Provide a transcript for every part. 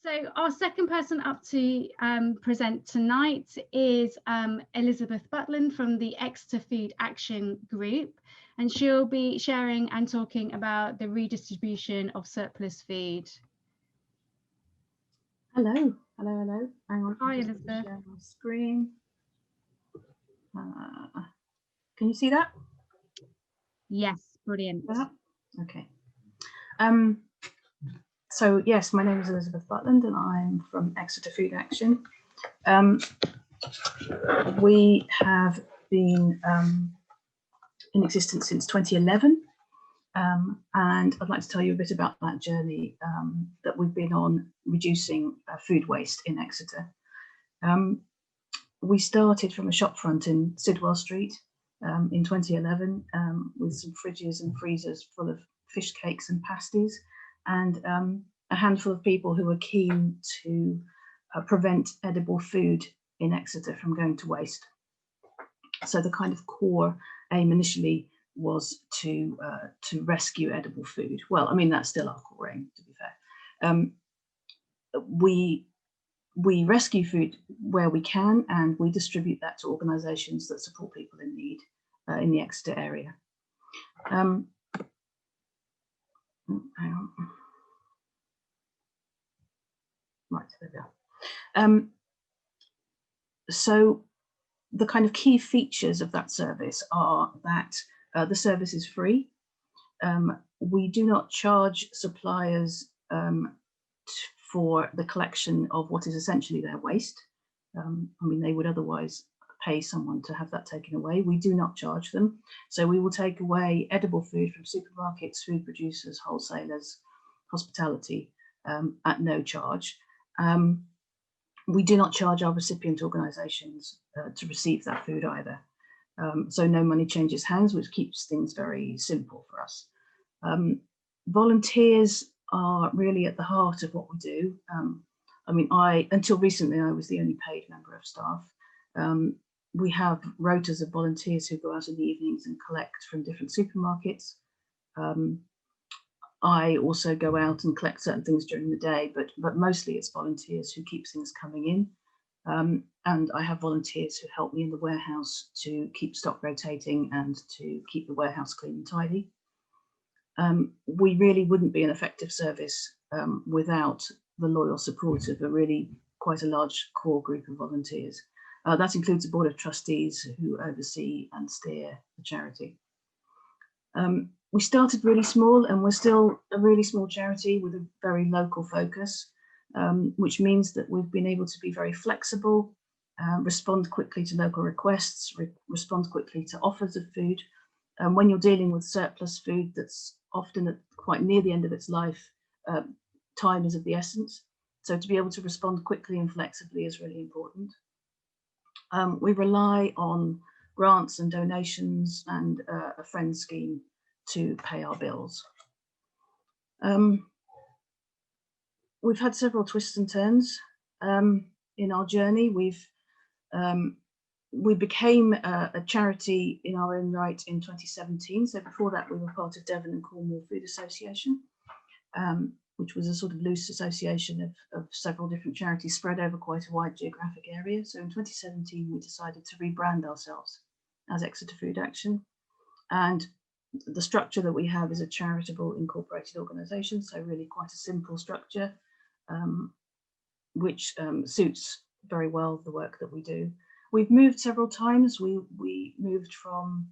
So our second person up to present tonight is Elizabeth Butland from the Exeter Food Action Group, and she'll be sharing and talking about the redistribution of surplus food. Hello, hello, hello. Hang on. Hi, Elizabeth. Share my screen. Can you see that? Yes, brilliant. Okay. So yes, my name is Elizabeth Butland and I'm from Exeter Food Action. We have been in existence since 2011, and I'd like to tell you a bit about that journey that we've been on reducing food waste in Exeter. We started from a shopfront in Sidwell Street in 2011 with some fridges and freezers full of fish cakes and pasties, and a handful of people who were keen to prevent edible food in Exeter from going to waste. So the kind of core aim initially was to rescue edible food. Well, I mean, that's still our core aim, to be fair. We rescue food where we can, and we distribute that to organisations that support people in need in the Exeter area. Hang on. Right, there we are. So the kind of key features of that service are that the service is free. We do not charge suppliers for the collection of what is essentially their waste. I mean, they would otherwise pay someone to have that taken away. We do not charge them. So we will take away edible food from supermarkets, food producers, wholesalers, hospitality at no charge. We do not charge our recipient organisations to receive that food either. So no money changes hands, which keeps things very simple for us. Volunteers are really at the heart of what we do. I mean, until recently, I was the only paid member of staff. We have rotas of volunteers who go out in the evenings and collect from different supermarkets. I also go out and collect certain things during the day, but mostly it's volunteers who keep things coming in. And I have volunteers who help me in the warehouse to keep stock rotating and to keep the warehouse clean and tidy. We really wouldn't be an effective service without the loyal support of a really quite a large core group of volunteers. That includes a board of trustees who oversee and steer the charity. We started really small, and we're still a really small charity with a very local focus, which means that we've been able to be very flexible, respond quickly to local requests, respond quickly to offers of food. When you're dealing with surplus food that's often at quite near the end of its life, time is of the essence. So to be able to respond quickly and flexibly is really important. We rely on grants and donations and a friend scheme to pay our bills. We've had several twists and turns in our journey. We became a charity in our own right in 2017. So before that, we were part of Devon and Cornwall Food Association, which was a sort of loose association of several different charities spread over quite a wide geographic area. So in 2017, we decided to rebrand ourselves as Exeter Food Action. And the structure that we have is a charitable incorporated organisation, so really quite a simple structure, which suits very well the work that we do. We've moved several times. We moved from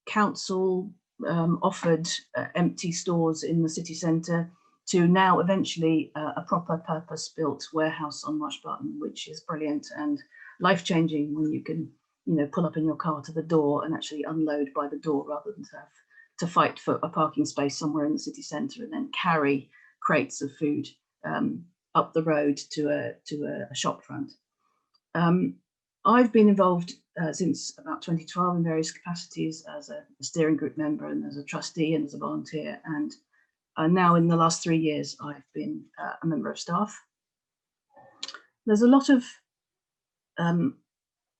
council offered empty stores in the city centre to now eventually a proper purpose-built warehouse on Marsh Barton, which is brilliant and life-changing when you can, you know, pull up in your car to the door and actually unload by the door rather than to fight for a parking space somewhere in the city centre and then carry crates of food up the road to a shop front. I've been involved since about 2012 in various capacities as a steering group member and as a trustee and as a volunteer, and now in the last 3 years I've been a member of staff. There's a lot of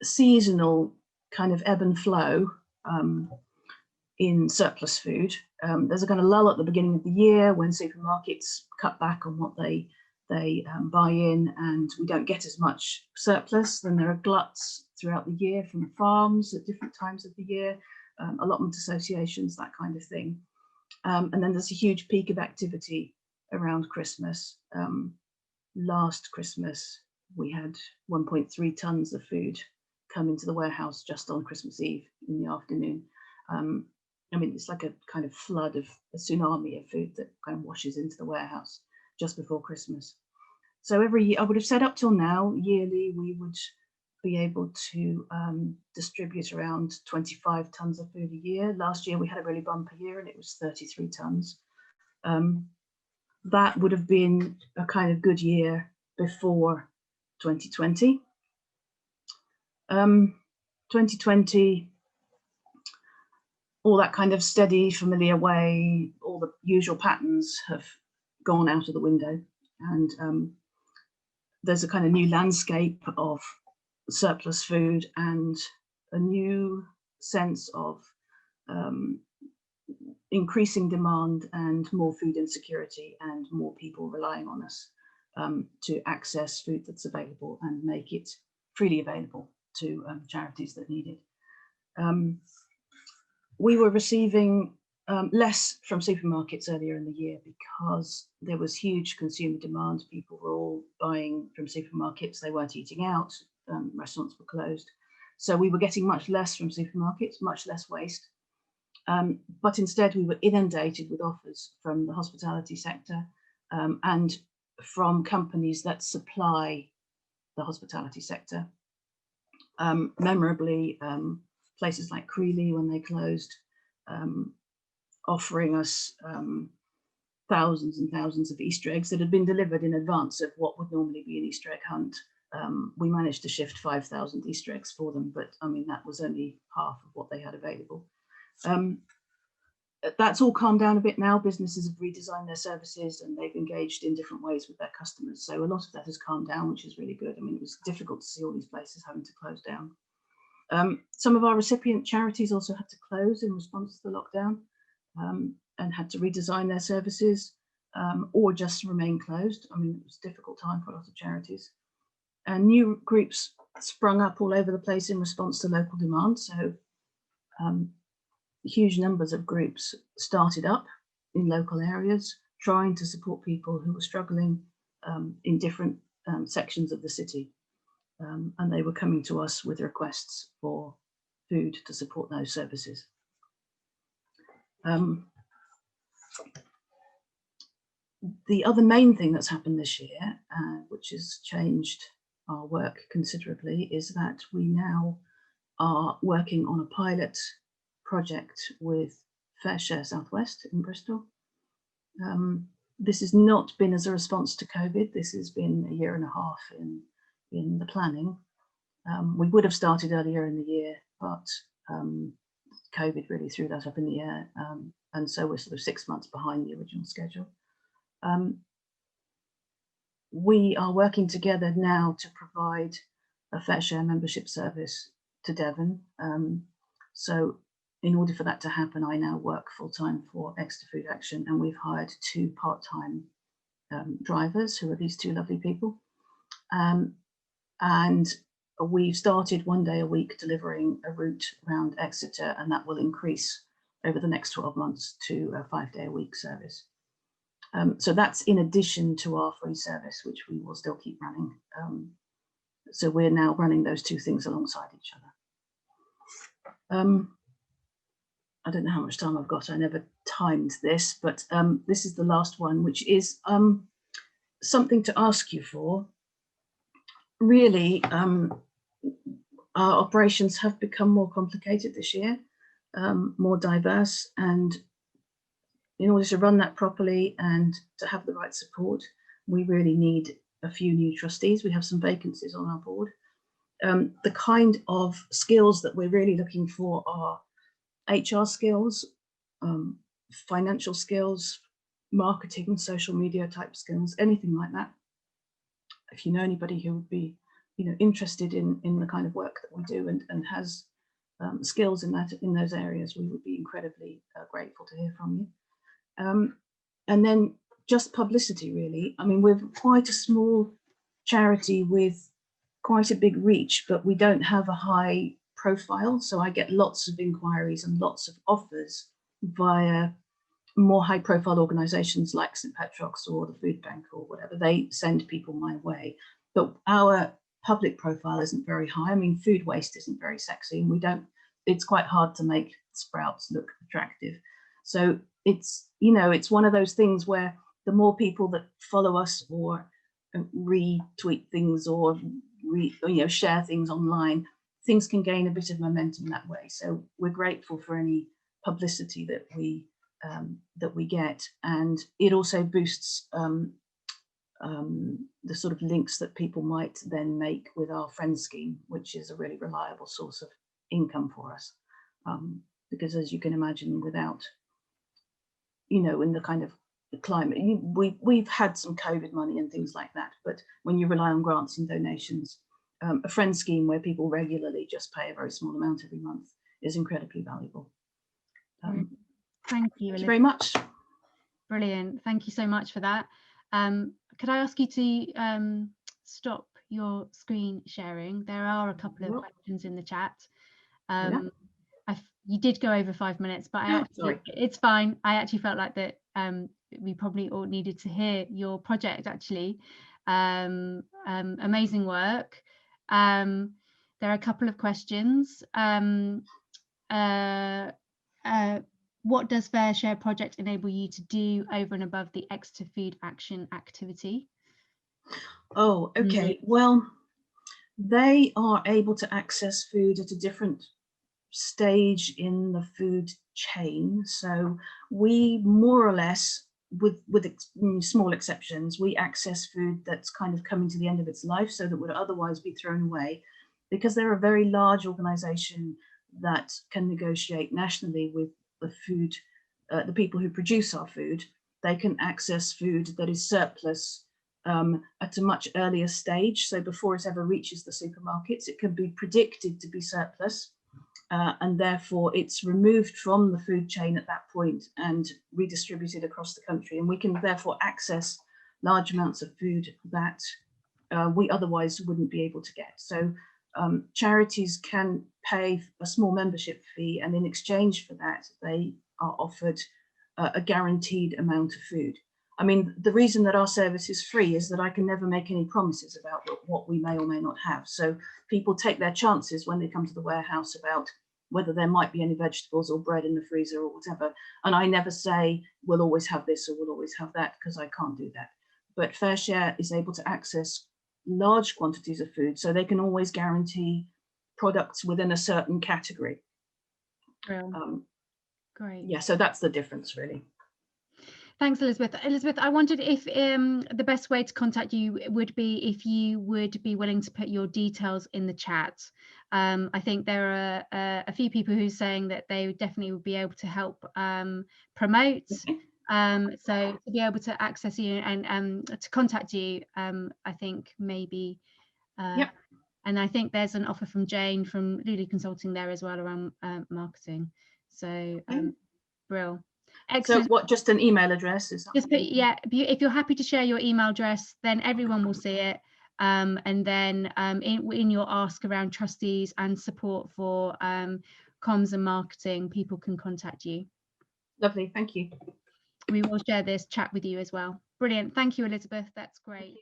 seasonal kind of ebb and flow in surplus food. There's a kind of lull at the beginning of the year when supermarkets cut back on what they buy in, and we don't get as much surplus. Then there are gluts throughout the year from farms at different times of the year, allotment associations, that kind of thing. And then there's a huge peak of activity around Christmas. Last Christmas, we had 1.3 tons of food come into the warehouse just on Christmas Eve in the afternoon. I mean, it's like a kind of flood of a tsunami of food that kind of washes into the warehouse just before Christmas. So every year, I would have said up till now, yearly, we would be able to distribute around 25 tons of food a year. Last year, we had a really bumper year and it was 33 tons. That would have been a kind of good year before 2020. 2020, all that kind of steady, familiar way, all the usual patterns have gone out of the window. And there's a kind of new landscape of surplus food and a new sense of increasing demand and more food insecurity and more people relying on us to access food that's available and make it freely available to charities that need it. We were receiving less from supermarkets earlier in the year because there was huge consumer demand. People were all buying from supermarkets. They weren't eating out. Restaurants were closed. So we were getting much less from supermarkets, much less waste. But instead, we were inundated with offers from the hospitality sector and from companies that supply the hospitality sector. Memorably, places like Creeley, when they closed, offering us thousands and thousands of Easter eggs that had been delivered in advance of what would normally be an Easter egg hunt. We managed to shift 5,000 Easter eggs for them, but I mean, that was only half of what they had available. That's all calmed down a bit now. Businesses have redesigned their services and they've engaged in different ways with their customers. So a lot of that has calmed down, which is really good. I mean, it was difficult to see all these places having to close down. Some of our recipient charities also had to close in response to the lockdown and had to redesign their services or just remain closed. I mean, it was a difficult time for a lot of charities. And new groups sprung up all over the place in response to local demand. So huge numbers of groups started up in local areas, trying to support people who were struggling in different sections of the city. And they were coming to us with requests for food to support those services. The other main thing that's happened this year, which has changed our work considerably, is that we now are working on a pilot project with Fair Share Southwest in Bristol. This has not been as a response to COVID. This has been a year and a half in the planning. We would have started earlier in the year, but COVID really threw that up in the air. And so we're sort of 6 months behind the original schedule. We are working together now to provide a Fair Share membership service to Devon. So in order for that to happen, I now work full-time for Exeter Food Action, and we've hired 2 part-time drivers who are these 2 lovely people. And we've started 1 day a week delivering a route around Exeter, and that will increase over the next 12 months to a 5-day-a-week service. So that's in addition to our free service, which we will still keep running. So we're now running those 2 things alongside each other. I don't know how much time I've got. I never timed this, but this is the last one, which is something to ask you for. Really, our operations have become more complicated this year, more diverse, and in order to run that properly and to have the right support, we really need a few new trustees. We have some vacancies on our board. The kind of skills that we're really looking for are HR skills, financial skills, marketing, social media type skills, anything like that. If you know anybody who would be, interested in the kind of work that we do and has skills in those areas, we would be incredibly grateful to hear from you. And then just publicity, really. I mean, we're quite a small charity with quite a big reach, but we don't have a high profile. So I get lots of inquiries and lots of offers via more high profile organizations like St. Petrock's or the Food Bank or whatever. They send people my way. But our public profile isn't very high. I mean, food waste isn't very sexy, and it's quite hard to make sprouts look attractive. So it's, you know, it's one of those things where the more people that follow us or retweet things or share things online, things can gain a bit of momentum that way. So we're grateful for any publicity that we get, and it also boosts the sort of links that people might then make with our friend scheme, which is a really reliable source of income for us. Because as you can imagine, without, you know, in the kind of the climate, we've had some COVID money and things like that, but when you rely on grants and donations, a friend scheme where people regularly just pay a very small amount every month is incredibly valuable. Thank you, Thank you very much. Brilliant. Thank you so much for that. Could I ask you to stop your screen sharing? There are a couple of questions in the chat. You did go over 5 minutes, but it's fine. I actually felt like that we probably all needed to hear your project, actually. Amazing work. There are a couple of questions. What does Fair Share Project enable you to do over and above the Exeter Food Action activity? Oh, okay. Well, they are able to access food at a different stage in the food chain. So we more or less, with small exceptions, we access food that's kind of coming to the end of its life, so that would otherwise be thrown away, because they're a very large organization that can negotiate nationally with the food, the people who produce our food. They can access food that is surplus at a much earlier stage. So before it ever reaches the supermarkets, it can be predicted to be surplus. And therefore it's removed from the food chain at that point and redistributed across the country. And we can therefore access large amounts of food that we otherwise wouldn't be able to get. So charities can pay a small membership fee, and in exchange for that, they are offered a guaranteed amount of food. I mean, the reason that our service is free is that I can never make any promises about what we may or may not have. So people take their chances when they come to the warehouse about whether there might be any vegetables or bread in the freezer or whatever. And I never say, we'll always have this or we'll always have that, because I can't do that. But Fair Share is able to access large quantities of food, so they can always guarantee products within a certain category. Great. Yeah, so that's the difference, really. Thanks, Elizabeth. Elizabeth, I wondered if the best way to contact you would be if you would be willing to put your details in the chat. I think there are a few people who are saying that they definitely would be able to help promote. So to be able to access you and to contact you, I think maybe. Yep. And I think there's an offer from Jane from Lulu Consulting there as well around marketing. So, brill. Excellent. So what, just an email address? Is that just put, yeah, if you're happy to share your email address, then everyone will see it. And then in your ask around trustees and support for comms and marketing, people can contact you. Lovely, thank you. We will share this chat with you as well. Brilliant. Thank you, Elizabeth. That's great.